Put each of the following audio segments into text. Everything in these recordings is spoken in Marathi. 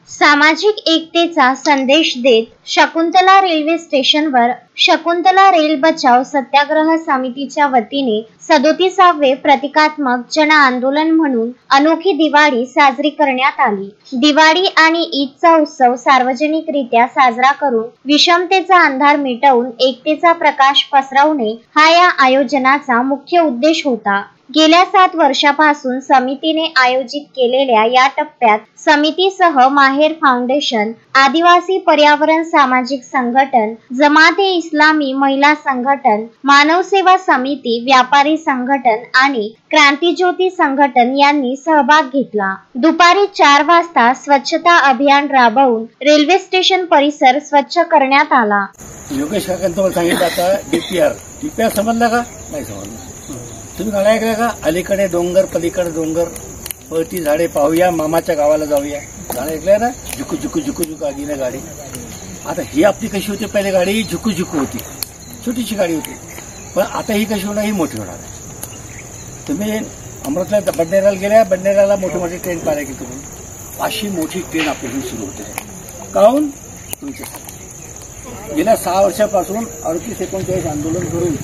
सामाजिक एकतेचा संदेश देत शकुंतला रेल्वे स्टेशनवर शकुंतला रेल बचाव सत्याग्रह समितीच्या वतीने 37वे प्रतिकात्मक जन आंदोलन म्हणून अनोखी दिवाळी साजरी करण्यात आली। दिवाळी आणि ईदचा उत्सव सार्वजनिकरित्या साजरा करून विषमतेचा अंधार मिटवून एकतेचा प्रकाश पसरवणे हा या आयोजनाचा मुख्य उद्देश होता। गेल्या 7 वर्षापासून समितीने आयोजित केलेल्या या टप्प्यात समितीसह माहेर फाउंडेशन, आदिवासी पर्यावरण सामाजिक संघटन, जमाते इस्लामी महिला संघटन, मानव सेवा समिती, व्यापारी संघटन आणि क्रांतिज्योती संघटन यांनी सहभाग घेतला। दुपारी 4 वाजता स्वच्छता अभियान राबवून रेल्वे स्टेशन परिसर स्वच्छ करण्यात आला। योगेश काकांनी सांगितलं आता डीपीआर समजला का? नाही समजलं। तुम्ही गाणं ऐकलं का? अलीकडे डोंगर पलीकडे डोंगर, पळती झाडे पाहूया, मामाच्या गावाला जाऊया। गाणं ऐकलंय ना? झुकू झुकू झुकू झुकू आगीने गाडी। आता ही आपली कशी होती? पहिले गाडी झुकू झुकू होती, छोटीशी गाडी होती, पण आता ही कशी होणार? ही मोठी होणार आहे। तुम्ही अमृतला बडनेराला गेल्या, बडनेराला मोठी मोठी ट्रेन पाहिल्या की तुम्ही? अशी मोठी ट्रेन आपली सुरू होते। काहून? तुमच्या गेल्या 6 वर्षापासून 38-39 आंदोलन करून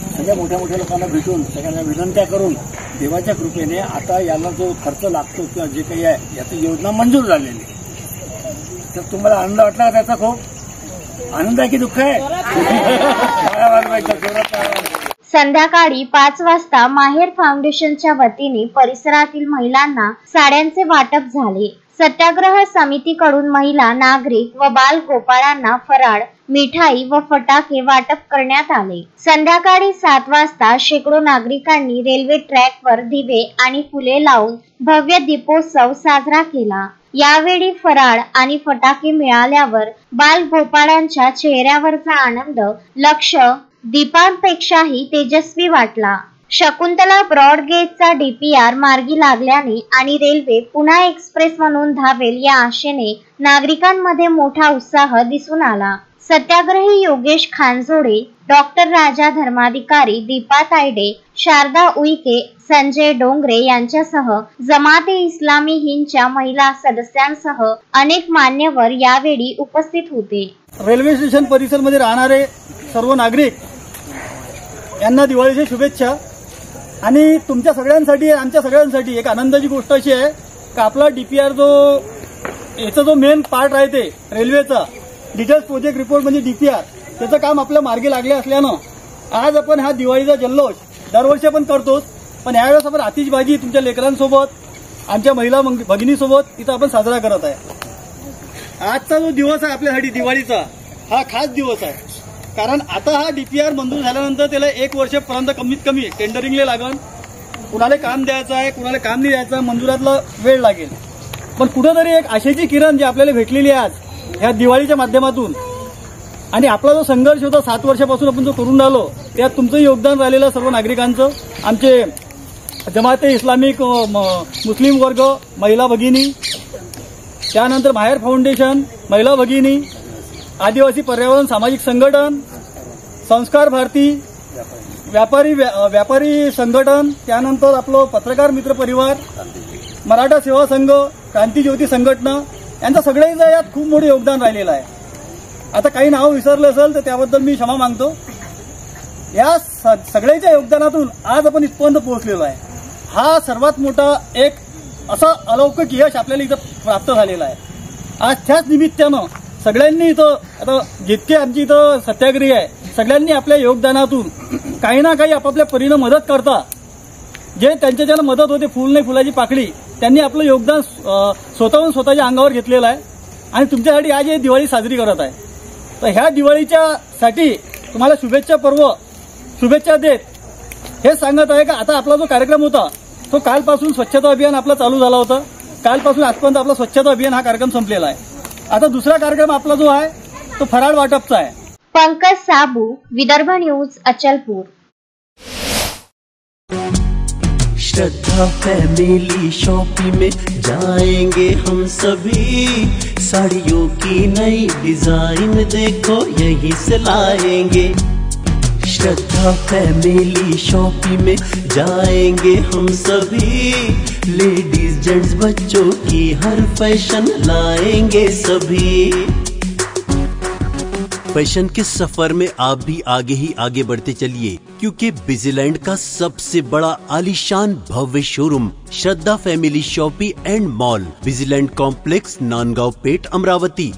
सगळ्या मोठ्या मोठ्या लोकांना भेटून सगळ्यांना विनंत्या करून देवाच्या कृपेने आता याला जो खर्च लागतो किंवा जे काही आहे याची योजना मंजूर झालेली। तर तुम्हाला आनंद वाटला का त्याचा? खूप आनंद आहे की दुःख आहे? संध्याकाळी 5 वाजता माहेर फाउंडेशनच्या वतीने परिसरातील महिलांना साड्यांचे वाटप झाले। सत्याग्रह समितीकडून महिला, नागरिक व बाल गोपाळांना फराळ, मिठाई व फटाके वाटप करण्यात आले। संध्याकाळी 7 वाजता शेकडो नागरिकांनी रेल्वे ट्रॅकवर दिवे आणि फुले लावून भव्य दीपोत्सव साजरा केला। यावेळी फराळ आणि फटाके मिळाल्यावर बाल गोपाळांच्या चेहऱ्यावरचा आनंद लक्ष दीपांपेक्षाही तेजस्वी वाटला। शकुंतला ब्रॉडगेजचा डीपीआर मार्गी लागल्याने आणि रेल्वे पुन्हा एक्सप्रेस म्हणून धावेल या आशेने नागरिकांमध्ये मोठा उत्साह दिसून आला। सत्याग्रही योगेश खानजोडे, डॉक्टर राजा धर्माधिकारी, दीपा तायडे, शारदा उईके, संजय डोंगरे यांच्यासह जमाते इस्लामी हिंदच्या महिला सदस्यांसह अनेक मान्यवर यावेळी उपस्थित होते। रेल्वे स्टेशन परिसरामध्ये राहणारे सर्व नागरिक यांना दिवाळीच्या शुभेच्छा। आणि तुमच्या सगळ्यांसाठी, आमच्या सगळ्यांसाठी एक आनंदाची गोष्ट अशी आहे की आपला डीपीआर याचा जो मेन पार्ट आहे ते रेल्वेचा डिटेल्स प्रोजेक्ट रिपोर्ट म्हणजे डीपीआर, त्याचं काम आपल्या मार्गी लागले असल्यानं आज आपण हा दिवाळीचा जल्लोष दरवर्षी आपण करतोच, पण यावेळेस आपण आतिषबाजी तुमच्या लेकरांसोबत, आमच्या महिला भगिनीसोबत इथं आपण साजरा करत आहे। आजचा जो दिवस आहे आपल्यासाठी दिवाळीचा हा खास दिवस आहे, कारण आता हा डीपीआर मंजूर झाल्यानंतर त्याला 1 वर्षापर्यंत कमीत कमी टेंडरिंगला लागेल, कुणाला काम द्यायचं आहे, कुणाला काम नाही द्यायचं, मंजुरातला वेळ लागेल। पण कुठेतरी एक आशेची किरण जी आपल्याला भेटलेली आहे आज ह्या दिवाळीच्या माध्यमातून, आणि आपला जो संघर्ष होता 7 वर्षापासून आपण जो करून राहिलो त्यात तुमचं योगदान राहिलेलं सर्व नागरिकांचं, आमचे जमाते इस्लामिक मुस्लिम वर्ग, महिला भगिनी, त्यानंतर माहेर फाउंडेशन, महिला भगिनी, आदिवासी पर्यावरण सामाजिक संघटन, संस्कार भारती, व्यापारी संघटन, त्यानंतर आपलं पत्रकार मित्र परिवार, मराठा सेवा संघ, क्रांतिज्योती संघटना यांचं सगळ्यांचं यात खूप मोठं योगदान राहिलेलं आहे। आता काही नाव विसरलं असेल तर त्याबद्दल मी क्षमा मागतो। या सगळ्यांच्या योगदानातून आज आपण इथपर्यंत पोहोचलेलो आहे। हा सर्वात मोठा एक असा अलौकिक यश आपल्याला इथं प्राप्त झालेला आहे। आज त्याच निमित्तानं सगळ्यांनी इथं, आता जितके आमची इथं सत्याग्रही आहे सगळ्यांनी आपल्या योगदानातून काही ना काही आपापल्या परीनं मदत करता, जे त्यांच्या ज्यांना मदत होते, फुल नाही फुलाची पाकळी, त्यांनी आपलं योगदान स्वतःहून स्वतःच्या अंगावर घेतलेलं आहे आणि तुमच्यासाठी आज ही दिवाळी साजरी करत आहे। तर ह्या दिवाळीच्या साठी तुम्हाला शुभेच्छा देत हे सांगत आहे की आता आपला जो कार्यक्रम होता तो कालपासून स्वच्छता अभियान आपला चालू झाला होता। कालपासून आजपर्यंत आपला स्वच्छता अभियान हा कार्यक्रम संपलेला आहे। आता दुसरा कार्यक्रम आपला जो आहे तो फराळ वाटपचा आहे। पंकज साबू, विदर्भ न्यूज, अचलपूर। श्रद्धा फैमिली शॉपिंग में जाएंगे हम सभी, साड़ियों की नई डिजाइन देखो यहीं से लाएंगे। श्रद्धा फैमिली शॉपिंग में जाएंगे हम सभी। लेडीज जेंट्स बच्चों की हर फैशन लाएंगे सभी। फैशन के सफर में आप भी आगे ही आगे बढ़ते चलिए, क्योंकि बिजीलैंड का सबसे बड़ा आलीशान भव्य showroom Shraddha family shopping and mall, Busyland complex, Nandgaon Peth, Amravati.